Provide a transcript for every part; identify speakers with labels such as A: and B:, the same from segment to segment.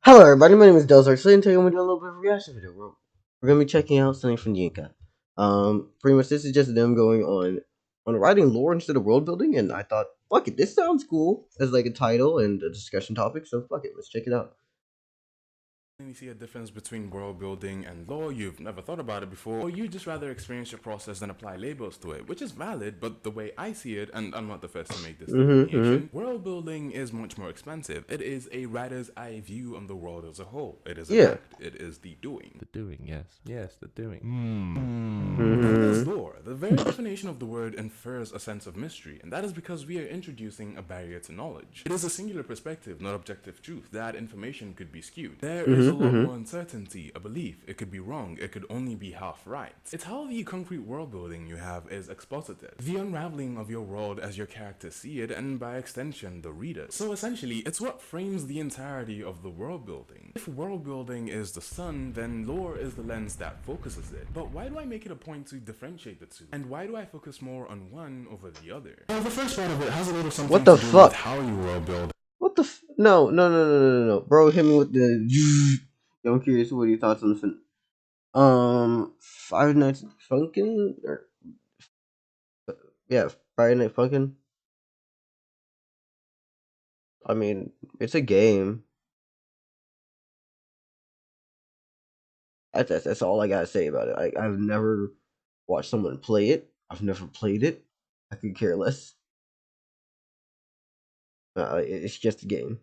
A: Hello everybody, my name is Delzar. Today I'm doing a little bit of a reaction video. We're gonna be checking out something from Yinka. Pretty much this is just them going on writing lore instead of world building, and I thought, fuck it, this sounds cool as like a title and a discussion topic, so fuck it, let's check it out.
B: You see a difference between world building and lore, you've never thought about it before, or you just rather experience your process than apply labels to it, which is valid, but the way I see it, and I'm not the first to make this delineation, world building is much more expensive. It is a writer's eye view on the world as a whole. It is an
A: Yeah.
B: act. It is the doing.
C: The doing, yes. Yes, the doing.
B: Then there's lore. The very definition of the word infers a sense of mystery, and that is because we are introducing a barrier to knowledge. It is a singular perspective, not objective truth. That information could be skewed. There is a lot more uncertainty, a belief. It could be wrong. It could only be half right. It's how the concrete world building you have is expositive. The unraveling of your world as your characters see it, and by extension, the reader. So essentially, it's what frames the entirety of the world building. If world building is the sun, then lore is the lens that focuses it. But why do I make it a point to differentiate the two? And why do I focus more on one over the other? Well, the first part of it has a little something
A: What the
B: to do
A: fuck?
B: with how you world build.
A: What the no. Bro, hit me with the I'm curious what are your thoughts on the Five Nights at Funkin'? Or yeah, Friday Night Funkin'. I mean, it's a game. That's all I gotta say about it. I've never watched someone play it. I've never played it. I could care less. It's just a game.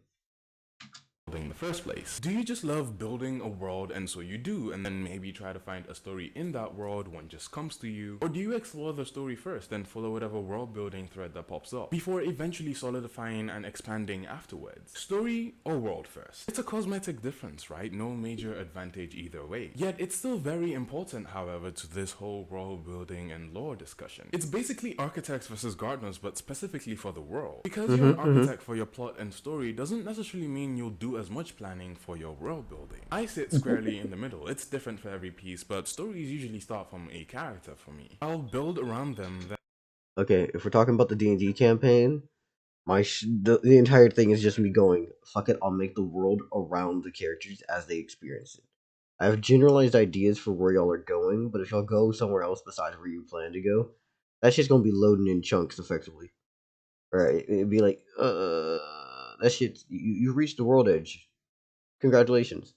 B: In the first place. Do you just love building a world and so you do, and then maybe try to find a story in that world when just comes to you? Or do you explore the story first and follow whatever world building thread that pops up before eventually solidifying and expanding afterwards? Story or world first? It's a cosmetic difference, right? No major advantage either way. Yet it's still very important, however, to this whole world building and lore discussion. It's basically architects versus gardeners, but specifically for the world. Because you're an architect for your plot and story doesn't necessarily mean you'll do as much planning for your world building. I sit squarely in the middle. It's different for every piece, but stories usually start from a character for me. I'll build around them, then
A: Okay, if we're talking about the D&D campaign, the entire thing is just me going, fuck it, I'll make the world around the characters as they experience it. I have generalized ideas for where y'all are going, but if y'all go somewhere else besides where you plan to go, that's just gonna be loading in chunks effectively. Right? It'd be like, that shit, you reached the world edge. Congratulations.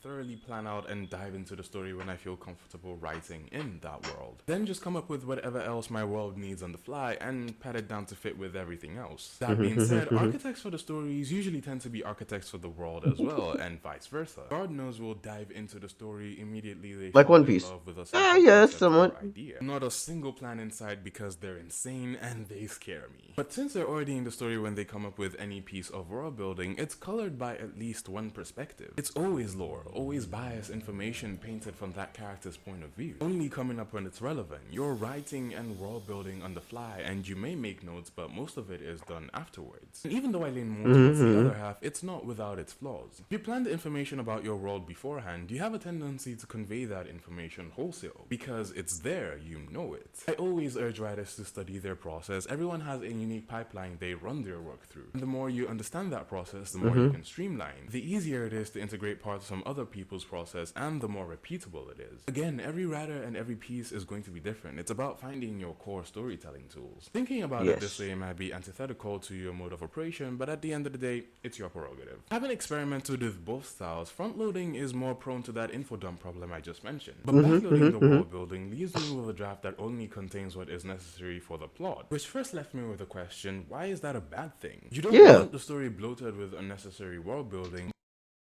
B: thoroughly plan out and dive into the story when I feel comfortable writing in that world. Then just come up with whatever else my world needs on the fly and pat it down to fit with everything else. That being said, architects for the stories usually tend to be architects for the world as well, and vice versa. Gardeners will dive into the story immediately they
A: Like
B: fall
A: One
B: in
A: Piece.
B: love with a
A: Ah,
B: central
A: yeah,
B: concept
A: somewhat.
B: or idea. Not a single plan inside because they're insane and they scare me. But since they're already in the story when they come up with any piece of world building, it's colored by at least one perspective. It's always lore, always biased information painted from that character's point of view, only coming up when it's relevant. You're writing and world building on the fly, and you may make notes, but most of it is done afterwards. And even though I lean more towards the other half, it's not without its flaws. If you plan the information about your world beforehand, you have a tendency to convey that information wholesale, because it's there, you know it. I always urge writers to study their process. Everyone has a unique pipeline they run their work through. And the more you understand that process, the more you can streamline. The easier it is to integrate parts from other people's process, and the more repeatable it is. Again, every writer and every piece is going to be different. It's about finding your core storytelling tools. Thinking about it this way might be antithetical to your mode of operation, but at the end of the day, it's your prerogative. Having experimented with both styles, front-loading is more prone to that info dump problem I just mentioned. But backloading the world building leaves me with a draft that only contains what is necessary for the plot, which first left me with the question, why is that a bad thing? You don't want the story bloated with unnecessary world building.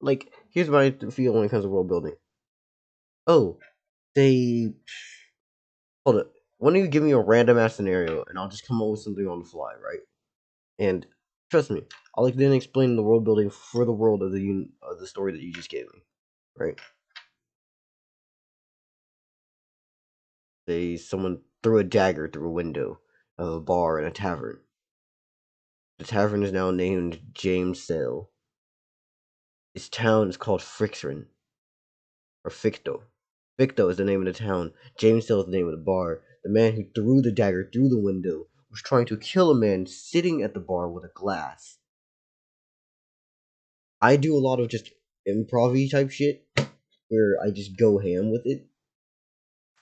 A: Like, here's my feel when it comes to world building. Oh, they... Hold up. Why don't you give me a random ass scenario and I'll just come up with something on the fly, right? And trust me, I'll then explain the world building for the world of the story that you just gave me, right? Say someone threw a dagger through a window of a bar in a tavern. The tavern is now named James Sale. Its town is called Frixrin, or Ficto. Ficto is the name of the town. James Sale is the name of the bar. The man who threw the dagger through the window was trying to kill a man sitting at the bar with a glass. I do a lot of just improv-y type shit where I just go ham with it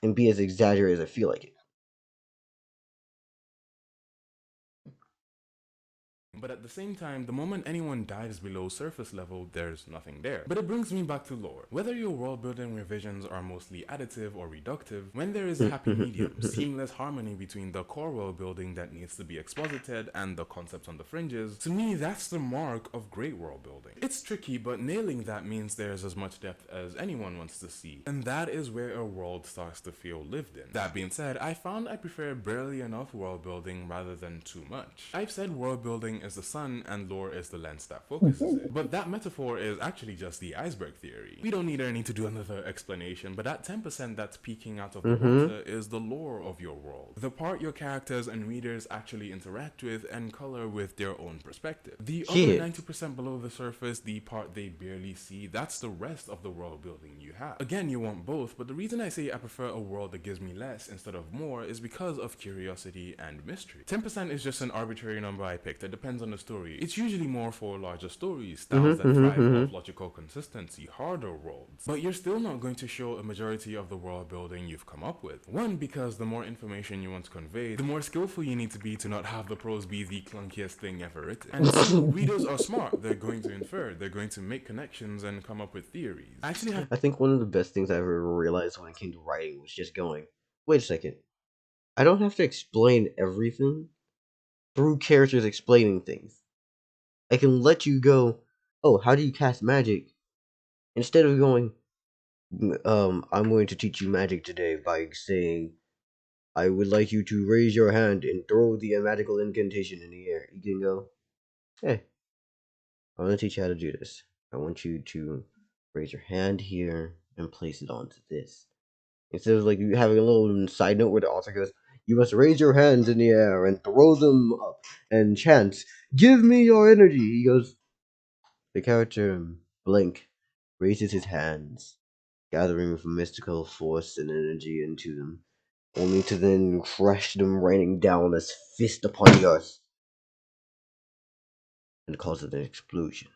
A: and be as exaggerated as I feel like it.
B: But at the same time, the moment anyone dives below surface level, there's nothing there. But it brings me back to lore. Whether your world building revisions are mostly additive or reductive, when there is a happy medium, seamless harmony between the core world building that needs to be exposited and the concepts on the fringes, to me that's the mark of great world building. It's tricky, but nailing that means there's as much depth as anyone wants to see, and that is where a world starts to feel lived in. That being said, I found I prefer barely enough world building rather than too much. I've said world building is the sun and lore is the lens that focuses it. But that metaphor is actually just the iceberg theory. We don't need to do another explanation, but that 10% that's peeking out of the water is the lore of your world. The part your characters and readers actually interact with and color with their own perspective. The other
A: Yeah.
B: 90% below the surface, the part they barely see, that's the rest of the world building you have. Again, you want both, but the reason I say I prefer a world that gives me less instead of more is because of curiosity and mystery. 10% is just an arbitrary number I picked. It depends on the story. It's usually more for larger stories, styles that thrive off logical consistency, harder worlds. But you're still not going to show a majority of the world building you've come up with. One, because the more information you want to convey, the more skillful you need to be to not have the prose be the clunkiest thing ever written. And two, readers are smart. They're going to infer, they're going to make connections and come up with theories. I actually have
A: I think one of the best things I ever realized when it came to writing was just going, wait a second, I don't have to explain everything through characters explaining things. I can let you go, oh, how do you cast magic? Instead of going, I'm going to teach you magic today by saying, I would like you to raise your hand and throw the magical incantation in the air. You can go, hey, I want to teach you how to do this. I want you to raise your hand here and place it onto this. Instead of like you having a little side note where the author goes, you must raise your hands in the air and throw them up and chant, give me your energy. He goes, the character Blink raises his hands, gathering with mystical force and energy into them, only to then crush them raining down as fist upon the earth and cause an explosion.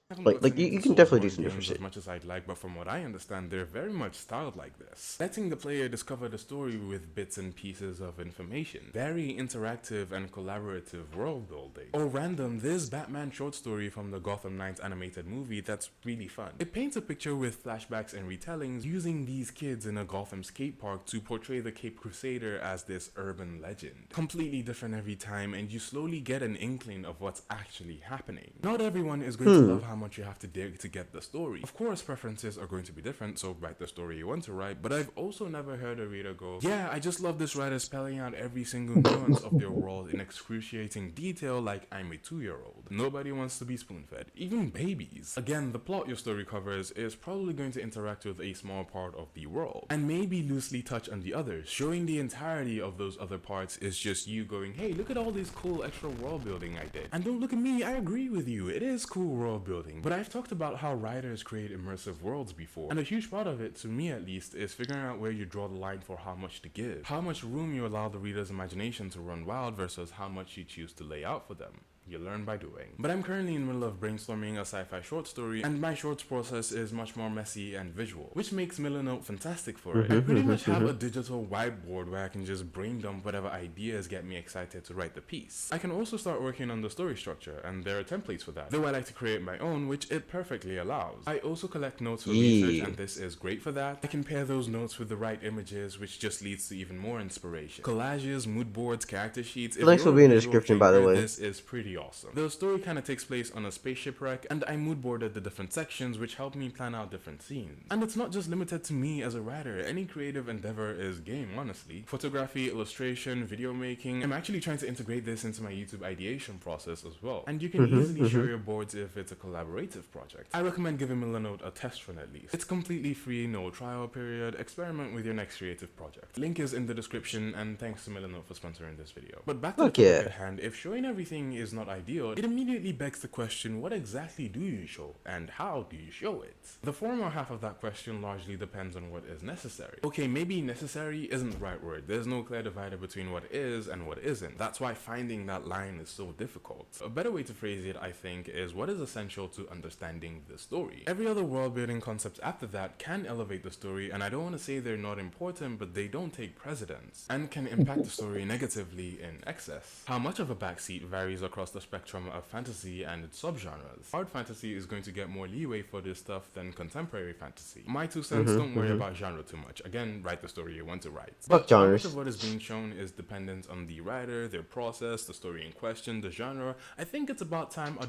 B: haven't
A: Like
B: gotten
A: you,
B: into
A: you can definitely do
B: Soulsborne
A: some different
B: games as
A: shit.
B: much as I'd like, but from what I understand, they're very much styled like this. Letting the player discover the story with bits and pieces of information. Very interactive and collaborative world building. Or random, this Batman short story from the Gotham Knights animated movie that's really fun. It paints a picture with flashbacks and retellings using these kids in a Gotham skate park to portray the Cape Crusader as this urban legend. Completely different every time, and you slowly get an inkling of what's actually happening. Not everyone is going to love how much you have to dig to get the story. Of course, preferences are going to be different, so write the story you want to write, but I've also never heard a reader go, yeah, I just love this writer spelling out every single nuance of their world in excruciating detail like I'm a 2-year-old. Nobody wants to be spoon-fed, even babies. Again, the plot your story covers is probably going to interact with a small part of the world, and maybe loosely touch on the others. Showing the entirety of those other parts is just you going, hey, look at all this cool extra world building I did. And don't look at me, I agree with you, it is cool world building, but I've talked about how writers create immersive worlds before, and a huge part of it, to me at least, is figuring out where you draw the line for how much to give, how much room you allow the reader's imagination to run wild versus how much you choose to lay out for them. You learn by doing. But I'm currently in the middle of brainstorming a sci-fi short story, and my shorts process is much more messy and visual, which makes Milanote fantastic for it. I pretty much have a digital whiteboard where I can just brain dump whatever ideas get me excited to write the piece. I can also start working on the story structure, and there are templates for that, though I like to create my own, which it perfectly allows. I also collect notes for research,
A: Yeah.
B: and this is great for that. I can pair those notes with the right images, which just leads to even more inspiration. Collages, mood boards, character sheets. If
A: Links will
B: you're
A: be
B: a
A: in the
B: visual
A: description, by the
B: thinker,
A: way.
B: this is pretty awesome. The story kind of takes place on a space shipwreck, and I moodboarded the different sections, which help me plan out different scenes. And it's not just limited to me as a writer. Any creative endeavor is game, honestly. Photography, illustration, video making. I'm actually trying to integrate this into my YouTube ideation process as well. And you can easily share your boards if it's a collaborative project. I recommend giving Milanote a test run at least. It's completely free, no trial period. Experiment with your next creative project. Link is in the description, and thanks to Milanote for sponsoring this video. But back to the
A: Fuck
B: topic
A: yeah.
B: at hand. If showing everything is not not ideal, it immediately begs the question, what exactly do you show and how do you show it? The former half of that question largely depends on what is necessary. Okay, maybe necessary isn't the right word. There's no clear divider between what is and what isn't. That's why finding that line is so difficult. A better way to phrase it, I think, is what is essential to understanding the story. Every other world building concept after that can elevate the story, and I don't want to say they're not important, but they don't take precedence and can impact the story negatively in excess. How much of a backseat varies across the spectrum of fantasy and its subgenres. Hard fantasy is going to get more leeway for this stuff than contemporary fantasy. My 2 cents, don't worry about genre too much. Again, write the story you want to write.
A: Fuck
B: But how much of
A: genres.
B: what is being shown is dependent on the writer, their process, the story in question, the genre. I think it's about time a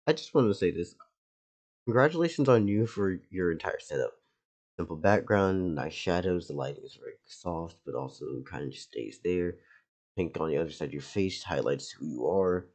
A: I just wanted to say this. Congratulations on you for your entire setup. Simple background, nice shadows, the lighting is very soft, but also kind of just stays there. Pink on the other side of your face highlights who you are.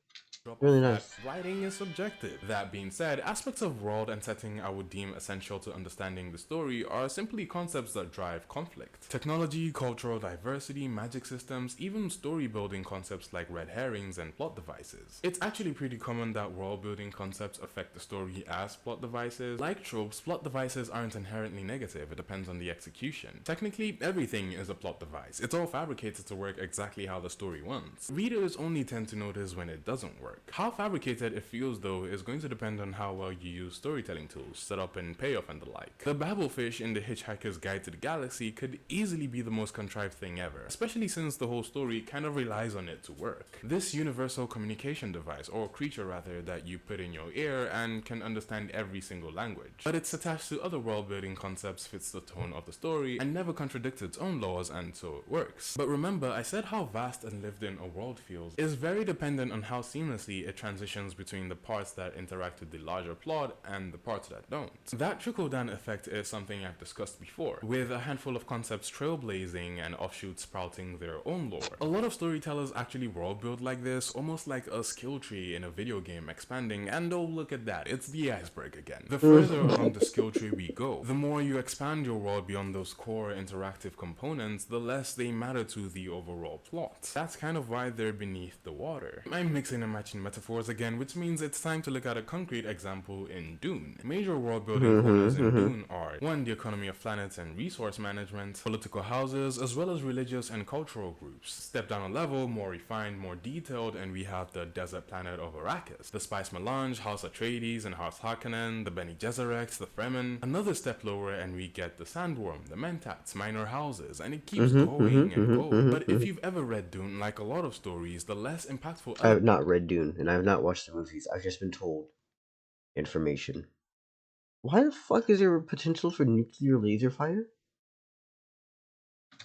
B: drop
A: Really
B: off that
A: nice.
B: writing is subjective. That being said, aspects of world and setting I would deem essential to understanding the story are simply concepts that drive conflict. Technology, cultural diversity, magic systems, even story building concepts like red herrings and plot devices. It's actually pretty common that world building concepts affect the story as plot devices. Like tropes, plot devices aren't inherently negative, it depends on the execution. Technically, everything is a plot device. It's all fabricated to work exactly how the story wants. Readers only tend to notice when it doesn't work. How fabricated it feels, though, is going to depend on how well you use storytelling tools, setup and payoff and the like. The Babelfish in The Hitchhiker's Guide to the Galaxy could easily be the most contrived thing ever, especially since the whole story kind of relies on it to work. This universal communication device, or creature rather, that you put in your ear and can understand every single language. But it's attached to other world building concepts, fits the tone of the story, and never contradicts its own laws, and so it works. But remember, I said how vast and lived in a world feels is very dependent on how seamlessly it transitions between the parts that interact with the larger plot and the parts that don't. That trickle-down effect is something I've discussed before, with a handful of concepts trailblazing and offshoots sprouting their own lore. A lot of storytellers actually world build like this, almost like a skill tree in a video game expanding, and oh look at that, it's the iceberg again. The further along the skill tree we go, the more you expand your world beyond those core interactive components, the less they matter to the overall plot. That's kind of why they're beneath the water. I'm mixing and matching metaphors again, which means it's time to look at a concrete example in Dune. Major world building corners in Dune are 1. The economy of planets and resource management, political houses, as well as religious and cultural groups. Step down a level, more refined, more detailed, and we have the desert planet of Arrakis, the Spice Melange, House Atreides and House Harkonnen, the Bene Gesserits, the Fremen. Another step lower and we get the Sandworm, the Mentats, minor houses, and it keeps going and going. But if you've ever read Dune, like a lot of stories, the less impactful
A: I have not read Dune, and I have not watched the movies. I've just been told information. Why the fuck is there a potential for nuclear laser fire?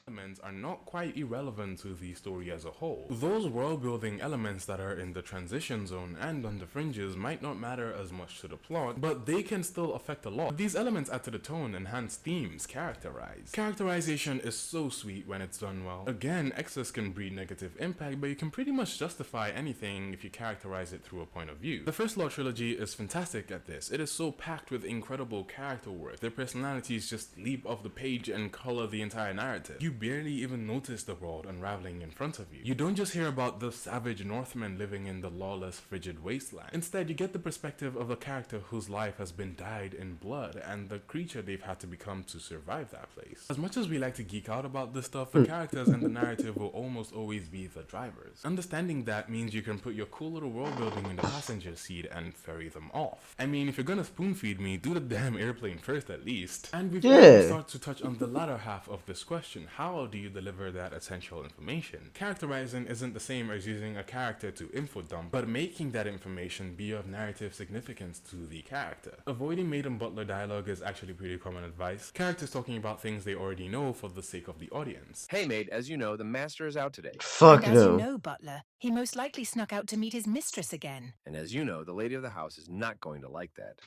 B: elements are not quite irrelevant to the story as a whole. Those world-building elements that are in the transition zone and on the fringes might not matter as much to the plot, but they can still affect a lot. These elements add to the tone, enhance themes, characterize. Characterization is so sweet when it's done well. Again, excess can breed negative impact, but you can pretty much justify anything if you characterize it through a point of view. The First Law trilogy is fantastic at this. It is so packed with incredible character work. Their personalities just leap off the page and color the entire narrative. You barely even notice the world unraveling in front of you. You don't just hear about the savage Northmen living in the lawless, frigid wasteland. Instead, you get the perspective of a character whose life has been dyed in blood and the creature they've had to become to survive that place. As much as we like to geek out about this stuff, the characters and the narrative will almost always be the drivers. Understanding that means you can put your cool little world building in the passenger seat and ferry them off. I mean, if you're gonna spoon feed me, do the damn airplane first at least. And we've already started to touch on the latter half of this question. How do you deliver that essential information? Characterizing isn't the same as using a character to info dump, but making that information be of narrative significance to the character. Avoiding maiden butler dialogue is actually pretty common advice. Characters talking about things they already know for the sake of the audience.
D: Hey maid, as you know, the master is out today.
A: Fuck
E: And as you
A: no.
E: know, Butler, he most likely snuck out to meet his mistress again.
D: And as you know, the lady of the house is not going to like that.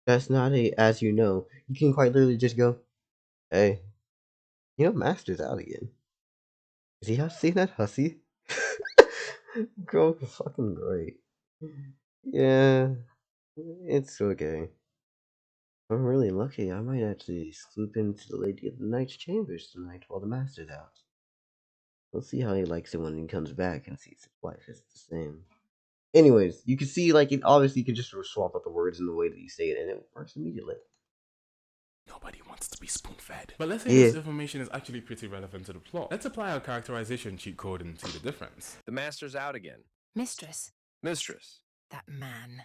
A: That's not a as you know. You can quite literally just go, hey, Master's out again. Is he seen that hussy? Girl is fucking great. Yeah, it's okay. I'm really lucky. I might actually swoop into the Lady of the Night's chambers tonight while the Master's out. We'll see how he likes it when he comes back and sees his wife is the same. Anyways, you can see like it obviously you can just swap out the words in the way that you say it, and it works immediately.
B: Nobody wants to be spoon-fed. But let's say
A: Yeah.
B: this information is actually pretty relevant to the plot. Let's apply our characterization cheat code and see the difference.
D: The master's out again.
E: Mistress,
D: Mistress.
E: that man.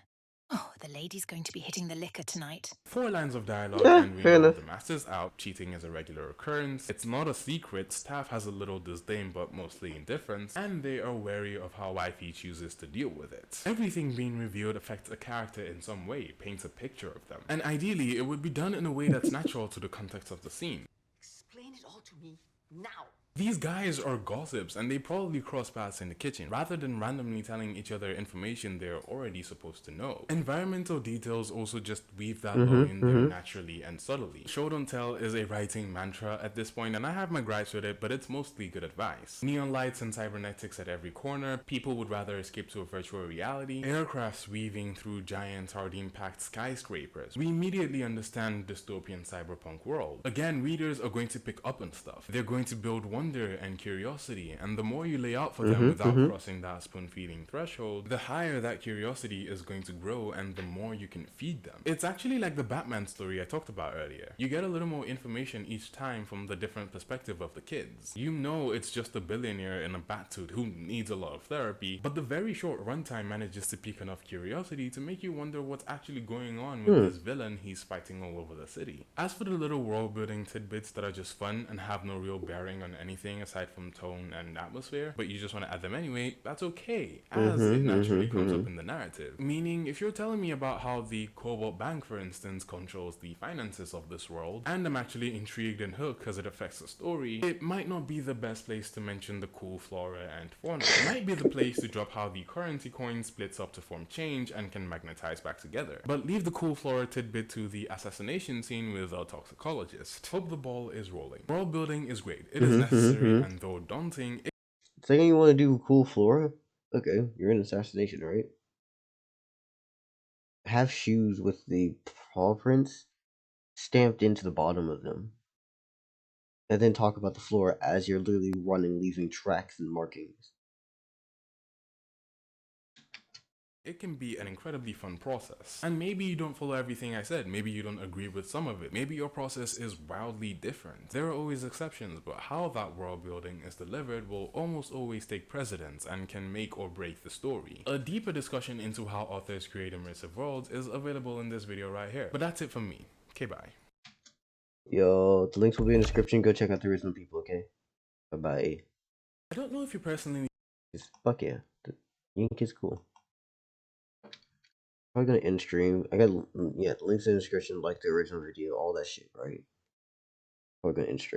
E: Oh, the lady's going to be hitting the liquor tonight.
B: 4 lines of dialogue
A: Yeah,
B: and we
A: fair
B: know
A: enough.
B: the master's out, cheating is a regular occurrence, it's not a secret, staff has a little disdain but mostly indifference, and they are wary of how wifey chooses to deal with it. Everything being revealed affects a character in some way, paints a picture of them. And ideally, it would be done in a way that's natural to the context of the scene.
F: Explain it all to me now.
B: These guys are gossips and they probably cross paths in the kitchen rather than randomly telling each other information they're already supposed to know. Environmental details also just weave that law in there naturally and subtly. Show don't tell is a writing mantra at this point and I have my gripes with it, but it's mostly good advice. Neon lights and cybernetics at every corner, people would rather escape to a virtual reality, aircrafts weaving through giant sardine-packed skyscrapers. We immediately understand dystopian cyberpunk world. Again, readers are going to pick up on stuff. They're going to build wonder and curiosity, and the more you lay out for them without crossing that spoon-feeding threshold, the higher that curiosity is going to grow and the more you can feed them. It's actually like the Batman story I talked about earlier. You get a little more information each time from the different perspective of the kids. You know it's just a billionaire in a batsuit who needs a lot of therapy, but the very short runtime manages to pique enough curiosity to make you wonder what's actually going on with this villain he's fighting all over the city. As for the little world-building tidbits that are just fun and have no real bearing on anything aside from tone and atmosphere, but you just want to add them anyway, that's okay, as it naturally comes up in the narrative. Meaning, if you're telling me about how the Cobalt Bank, for instance, controls the finances of this world, and I'm actually intrigued and hooked because it affects the story, it might not be the best place to mention the cool flora and fauna. It might be the place to drop how the currency coin splits up to form change and can magnetize back together. But leave the cool flora tidbit to the assassination scene with a toxicologist. Hope the ball is rolling. World building is great. It is necessary, and though daunting,
A: Second, you want to do cool flora? Okay, you're in assassination, right? Have shoes with the paw prints stamped into the bottom of them. And then talk about the floor as you're literally running, leaving tracks and markings.
B: it can be an incredibly fun process. And maybe you don't follow everything I said, maybe you don't agree with some of it, maybe your process is wildly different. There are always exceptions, but how that world building is delivered will almost always take precedence and can make or break the story. A deeper discussion into how authors create immersive worlds is available in this video right here. But that's it from me. Okay, bye.
A: Yo, the links will be in the description. Go check out the original people, okay? Bye-bye.
B: I don't know if you personally
A: Fuck yeah. The Yinka is cool. Probably gonna end stream. I got, yeah, links in the description, like the original video, all that shit, right? Probably gonna end stream.